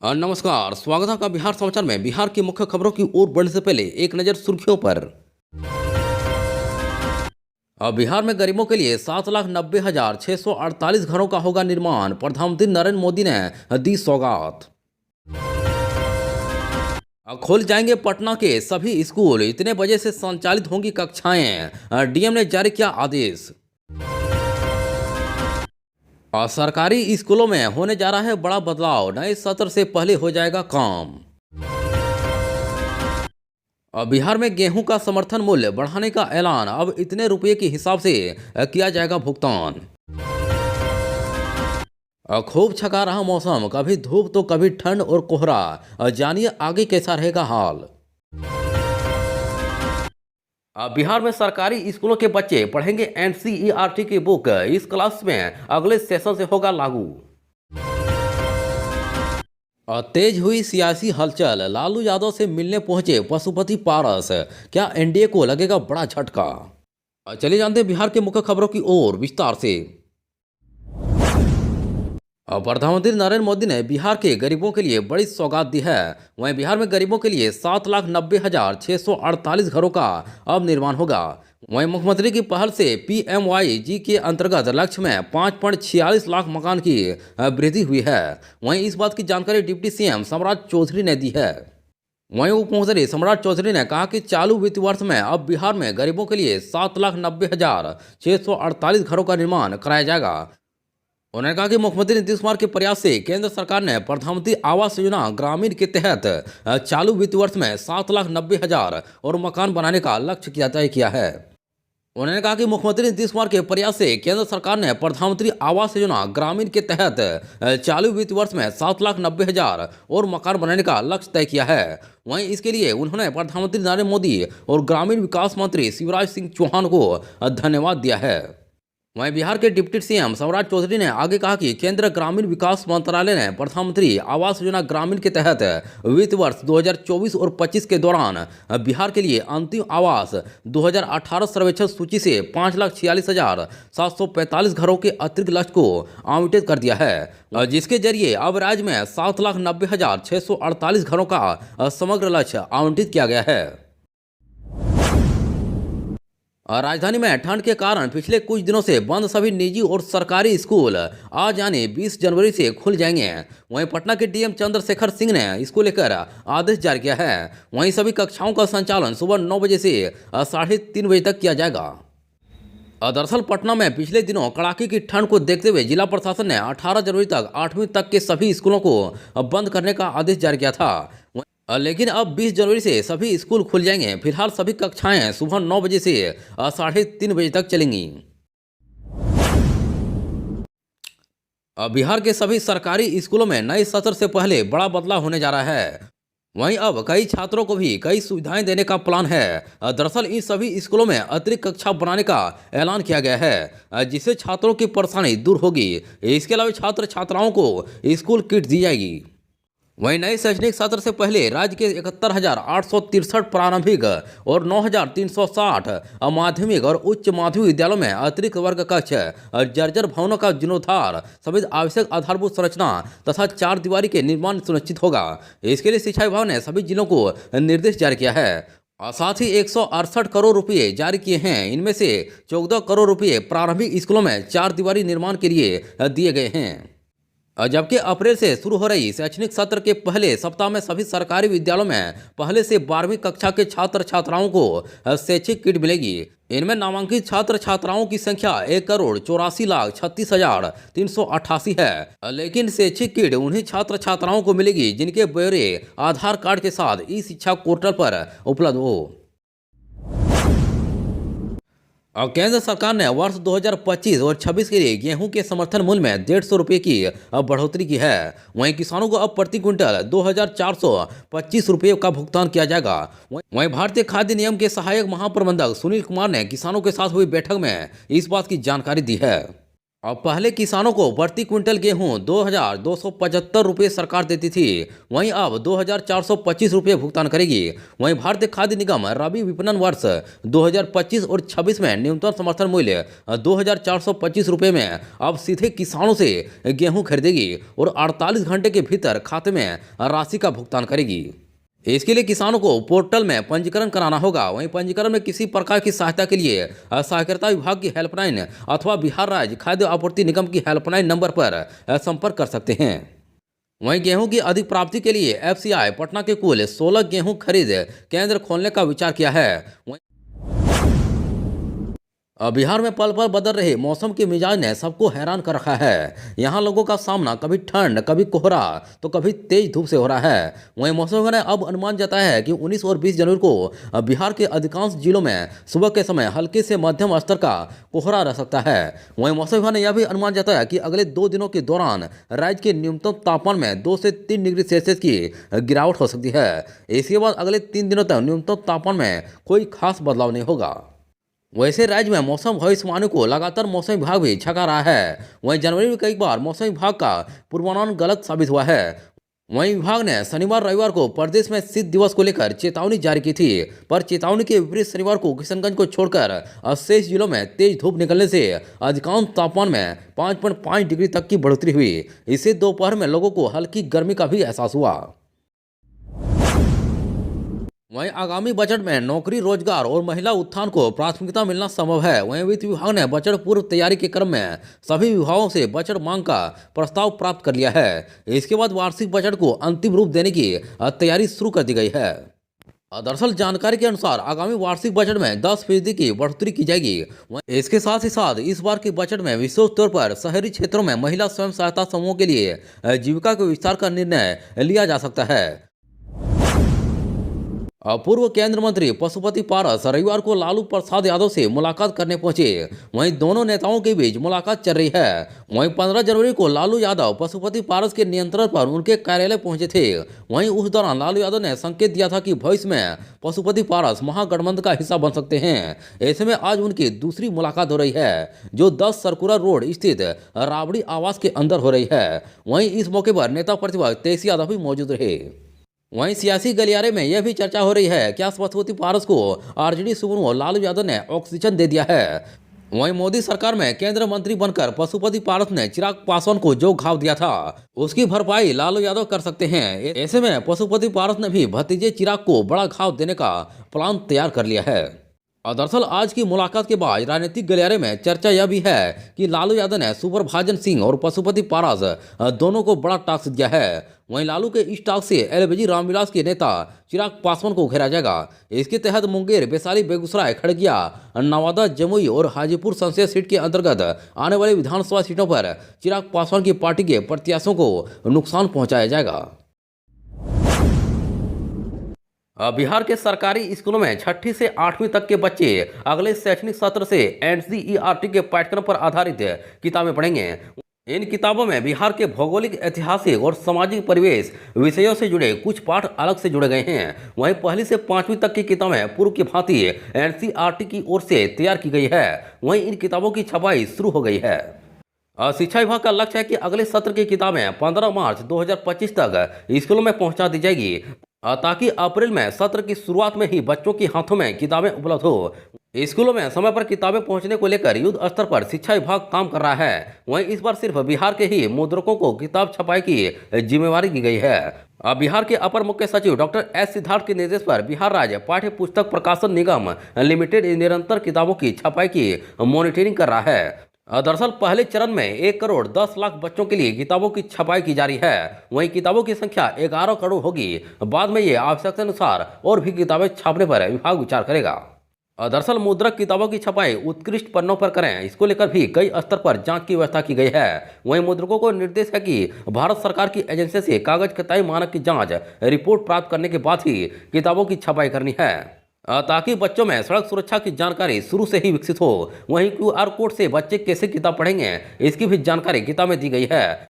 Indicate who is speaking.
Speaker 1: नमस्कार, स्वागत है आपका बिहार समाचार में। बिहार की मुख्य खबरों की ओर बढ़ने से पहले एक नज़र सुर्खियों पर। अब बिहार में गरीबों के लिए 7,90,648 घरों का होगा निर्माण। प्रधानमंत्री नरेंद्र मोदी ने दी सौगात। अब खुल जाएंगे पटना के सभी स्कूल, इतने बजे से संचालित होंगी कक्षाएं। डीएम ने जारी किया आदेश। और सरकारी स्कूलों में होने जा रहा है बड़ा बदलाव, नए सत्र से पहले हो जाएगा काम। और बिहार में गेहूं का समर्थन मूल्य बढ़ाने का ऐलान, अब इतने रुपये के हिसाब से किया जाएगा भुगतान। और खूब छका रहा मौसम, कभी धूप तो कभी ठंड और कोहरा। और जानिए आगे कैसा रहेगा हाल। अब बिहार में सरकारी स्कूलों के बच्चे पढ़ेंगे एनसीईआरटी की बुक, इस क्लास में अगले सेशन से होगा लागू। और तेज हुई सियासी हलचल, लालू यादव से मिलने पहुंचे पशुपति पारस, क्या एनडीए को लगेगा बड़ा झटका। चलिए जानते हैं बिहार के मुख्य खबरों की ओर विस्तार से। और प्रधानमंत्री नरेंद्र मोदी ने बिहार के गरीबों के लिए बड़ी सौगात दी है। वहीं बिहार में गरीबों के लिए 7,90,648 घरों का अब निर्माण होगा। वहीं मुख्यमंत्री की पहल से PMYG के अंतर्गत लक्ष्य में 5.46 लाख मकान की वृद्धि हुई है। वहीं इस बात की जानकारी डिप्टी सीएम सम्राट चौधरी ने दी है। वहीं उप मुख्यमंत्री सम्राट चौधरी ने कहा कि चालू वित्त वर्ष में अब बिहार में गरीबों के लिए 7,90,648 घरों का निर्माण कराया जाएगा। उन्होंने कहा कि मुख्यमंत्री नीतीश कुमार के प्रयास से केंद्र सरकार ने प्रधानमंत्री आवास योजना ग्रामीण के तहत चालू वित्त वर्ष में 7,90,000 और मकान बनाने का लक्ष्य तय किया है। उन्होंने कहा कि मुख्यमंत्री नीतीश कुमार के प्रयास से केंद्र सरकार ने प्रधानमंत्री आवास योजना ग्रामीण के तहत चालू वित्त वर्ष में 7,90,000 और मकान बनाने का लक्ष्य तय किया है। वहीं इसके लिए उन्होंने प्रधानमंत्री नरेंद्र मोदी और ग्रामीण विकास मंत्री शिवराज सिंह चौहान को धन्यवाद दिया है। वहीं बिहार के डिप्टी सीएम सम्राट चौधरी ने आगे कहा कि केंद्र ग्रामीण विकास मंत्रालय ने प्रधानमंत्री आवास योजना ग्रामीण के तहत वित्त वर्ष 2024 और 25 के दौरान बिहार के लिए अंतिम आवास 2018 सर्वेक्षण सूची से 5,46,745 घरों के अतिरिक्त लक्ष्य को आवंटित कर दिया है, जिसके जरिए अब राज्य में 7,90,648 घरों का समग्र लक्ष्य आवंटित किया गया है। राजधानी में ठंड के कारण पिछले कुछ दिनों से बंद सभी निजी और सरकारी स्कूल आज यानी 20 जनवरी से खुल जाएंगे। वहीं पटना के डीएम चंद्रशेखर सिंह ने इसको लेकर आदेश जारी किया है। वहीं सभी कक्षाओं का संचालन सुबह 9 बजे से 3:30 बजे तक किया जाएगा। दरअसल पटना में पिछले दिनों कड़ाके की ठंड को देखते हुए जिला प्रशासन ने 18 जनवरी तक 8वीं तक के सभी स्कूलों को बंद करने का आदेश जारी किया था। लेकिन अब 20 जनवरी से सभी स्कूल खुल जाएंगे। फिलहाल सभी कक्षाएं सुबह 9 बजे से 3:30 बजे तक चलेंगी। बिहार के सभी सरकारी स्कूलों में नए सत्र से पहले बड़ा बदलाव होने जा रहा है। वहीं अब कई छात्रों को भी कई सुविधाएं देने का प्लान है। दरअसल इन सभी स्कूलों में अतिरिक्त कक्षा बनाने का ऐलान किया गया है, जिससे छात्रों की परेशानी दूर होगी। इसके अलावा छात्र छात्राओं को स्कूल किट दी जाएगी। वहीं नए शैक्षणिक सत्र से पहले राज्य के 71,863 प्रारंभिक और 9,360 माध्यमिक और उच्च माध्यमिक विद्यालयों में अतिरिक्त वर्ग कक्ष, जर्जर भवनों का जीर्णोद्धार समेत आवश्यक आधारभूत संरचना तथा 4 दीवारी के निर्माण सुनिश्चित होगा। इसके लिए शिक्षा विभाग ने सभी जिलों को निर्देश जारी किया है और साथ ही 168 करोड़ रुपये जारी किए हैं। इनमें से 14 करोड़ रुपये प्रारंभिक स्कूलों में 4 दीवारी निर्माण के लिए दिए गए हैं। जबकि अप्रैल से शुरू हो रही शैक्षणिक सत्र के पहले सप्ताह में सभी सरकारी विद्यालयों में पहले से 12वीं कक्षा के छात्र छात्राओं को शैक्षिक किट मिलेगी। इनमें नामांकित छात्र छात्राओं की संख्या 1,84,36,388 है। लेकिन शैक्षिक किट उन्हीं छात्र छात्राओं को मिलेगी जिनके ब्यौरे आधार कार्ड के साथ ई शिक्षा पोर्टल पर उपलब्ध हो। और केंद्र सरकार ने वर्ष 2025 और 26 के लिए गेहूं के समर्थन मूल्य में 150 रुपये की बढ़ोतरी की है। वहीं किसानों को अब प्रति क्विंटल 2,425 रुपये का भुगतान किया जाएगा। वहीं भारतीय खाद्य निगम के सहायक महाप्रबंधक सुनील कुमार ने किसानों के साथ हुई बैठक में इस बात की जानकारी दी है। अब पहले किसानों को प्रति क्विंटल गेहूं 2,275 रुपये सरकार देती थी, वहीं अब 2,425 रुपये भुगतान करेगी। वहीं भारतीय खाद्य निगम रबी विपणन वर्ष 2025 और 26 में न्यूनतम समर्थन मूल्य 2,425 रुपये में अब सीधे किसानों से गेहूं खरीदेगी और 48 घंटे के भीतर खाते में राशि का भुगतान करेगी। इसके लिए किसानों को पोर्टल में पंजीकरण कराना होगा। वहीं पंजीकरण में किसी प्रकार की सहायता के लिए सहकारिता विभाग की हेल्पलाइन अथवा बिहार राज्य खाद्य आपूर्ति निगम की हेल्पलाइन नंबर पर संपर्क कर सकते हैं। वहीं गेहूं की अधिक प्राप्ति के लिए एफसीआई पटना के कुल 16 गेहूं खरीद केंद्र खोलने का विचार किया है। बिहार में पल पल बदल रहे मौसम के मिजाज ने सबको हैरान कर रखा है। यहाँ लोगों का सामना कभी ठंड, कभी कोहरा तो कभी तेज धूप से हो रहा है। वहीं मौसम विभाग ने अब अनुमान जताया है कि 19 और 20 जनवरी को बिहार के अधिकांश जिलों में सुबह के समय हल्के से मध्यम स्तर का कोहरा रह सकता है। वहीं मौसम विभाग ने यह भी अनुमान जताया कि अगले 2 दिनों के दौरान राज्य के न्यूनतम तापमान में 2 से 3 डिग्री सेल्सियस की गिरावट हो सकती है। इसके बाद अगले 3 दिनों तक न्यूनतम तापमान में कोई खास बदलाव नहीं होगा। वैसे राज्य में मौसम भविष्यवाणी को लगातार मौसम विभाग भी छका रहा है। वहीं जनवरी में कई बार मौसम विभाग का पूर्वानुमान गलत साबित हुआ है। वहीं विभाग ने शनिवार रविवार को प्रदेश में शीत दिवस को लेकर चेतावनी जारी की थी, पर चेतावनी के विपरीत शनिवार को किशनगंज को छोड़कर शेष जिलों में तेज धूप निकलने से अधिकांश तापमान में 5.5 डिग्री तक की बढ़ोतरी हुई। इससे दोपहर में लोगों को हल्की गर्मी का भी एहसास हुआ। वहीं आगामी बजट में नौकरी, रोजगार और महिला उत्थान को प्राथमिकता मिलना संभव है। वहीं वित्त विभाग ने बजट पूर्व तैयारी के क्रम में सभी विभागों से बजट मांग का प्रस्ताव प्राप्त कर लिया है। इसके बाद वार्षिक बजट को अंतिम रूप देने की तैयारी शुरू कर दी गई है। दरअसल जानकारी के अनुसार आगामी वार्षिक बजट में 10% की बढ़ोतरी की जाएगी। इसके साथ ही साथ इस बार के बजट में विशेष तौर पर शहरी क्षेत्रों में महिला स्वयं सहायता समूहों के लिए जीविका के विस्तार का निर्णय लिया जा सकता है। पूर्व केंद्रीय मंत्री पशुपति पारस रविवार को लालू प्रसाद यादव से मुलाकात करने पहुंचे। वहीं दोनों नेताओं के बीच मुलाकात चल रही है। वहीं 15 जनवरी को लालू यादव पशुपति पारस के नियंत्रण पर उनके कार्यालय पहुंचे थे। वहीं उस दौरान लालू यादव ने संकेत दिया था कि भविष्य में पशुपति पारस महागठबंधन का हिस्सा बन सकते हैं। ऐसे में आज उनकी दूसरी मुलाकात हो रही है, जो 10 सर्कुलर रोड स्थित राबड़ी आवास के अंदर हो रही है। वहीं इस मौके पर नेता प्रतिपक्ष तेजस्वी यादव भी मौजूद रहे। वहीं सियासी गलियारे में यह भी चर्चा हो रही है क्या पशुपति पारस को आरजेडी सुप्रीमो लालू यादव ने ऑक्सीजन दे दिया है। वहीं मोदी सरकार में केंद्रीय मंत्री बनकर पशुपति पारस ने चिराग पासवान को जो घाव दिया था उसकी भरपाई लालू यादव कर सकते हैं। ऐसे में पशुपति पारस ने भी भतीजे चिराग को बड़ा घाव देने का प्लान तैयार कर लिया है। दरअसल आज की मुलाकात के बाद राजनीतिक गलियारे में चर्चा यह भी है कि लालू यादव ने सुपरभाजन सिंह और पशुपति पारस दोनों को बड़ा टास्क दिया है। वहीं लालू के इस टास्क से एलबीजी रामविलास के नेता चिराग पासवान को घेरा जाएगा। इसके तहत मुंगेर, वैशाली, बेगूसराय, खड़गिया, नवादा, जमुई और हाजीपुर संसदीय सीट के अंतर्गत आने वाली विधानसभा सीटों पर चिराग पासवान की पार्टी के प्रत्याशियों को नुकसान पहुंचाया जाएगा। बिहार के सरकारी स्कूलों में 6ठी से 8वीं तक के बच्चे अगले शैक्षणिक सत्र से एनसीईआरटी के पाठ्यक्रम पर आधारित किताबें पढ़ेंगे। इन किताबों में बिहार के भौगोलिक, ऐतिहासिक और सामाजिक परिवेश विषयों से जुड़े कुछ पाठ अलग से जुड़े गए हैं। वहीं 1ली से 5वीं तक की किताबें पूर्व की भांति एनसीईआरटी की ओर से तैयार की गई है। वहीं इन किताबों की छपाई शुरू हो गई है। शिक्षा विभाग का लक्ष्य है कि अगले सत्र की किताबें 15 मार्च 2025 तक स्कूलों में पहुंचा दी जाएगी, ताकि अप्रैल में सत्र की शुरुआत में ही बच्चों के हाथों में किताबें उपलब्ध हो। स्कूलों में समय पर किताबें पहुंचने को लेकर युद्ध स्तर पर शिक्षा विभाग काम कर रहा है। वहीं इस बार सिर्फ बिहार के ही मुद्रकों को किताब छपाई की जिम्मेवारी दी गई है। बिहार के अपर मुख्य सचिव डॉक्टर एस सिद्धार्थ के निर्देश पर बिहार राज्य पाठ्य पुस्तक प्रकाशन निगम लिमिटेड निरंतर किताबों की छपाई की मॉनिटरिंग कर रहा है। दरअसल पहले चरण में 1 करोड़ 10 लाख बच्चों के लिए किताबों की छपाई की जा रही है। वहीं किताबों की संख्या 11 करोड़ होगी। बाद में ये आवश्यकता अनुसार और भी किताबें छापने पर विभाग विचार करेगा। दरअसल मुद्रक किताबों की छपाई उत्कृष्ट पन्नों पर करें, इसको लेकर भी कई स्तर पर जांच की व्यवस्था की गई है। वहीं मुद्रकों को निर्देश है कि भारत सरकार की एजेंसी से कागज कताई मानक की जांच रिपोर्ट प्राप्त करने के बाद ही किताबों की छपाई करनी है, ताकि बच्चों में सड़क सुरक्षा की जानकारी शुरू से ही विकसित हो। वहीं QR कोड से बच्चे कैसे किताब पढ़ेंगे, इसकी भी जानकारी किताब में दी गई है।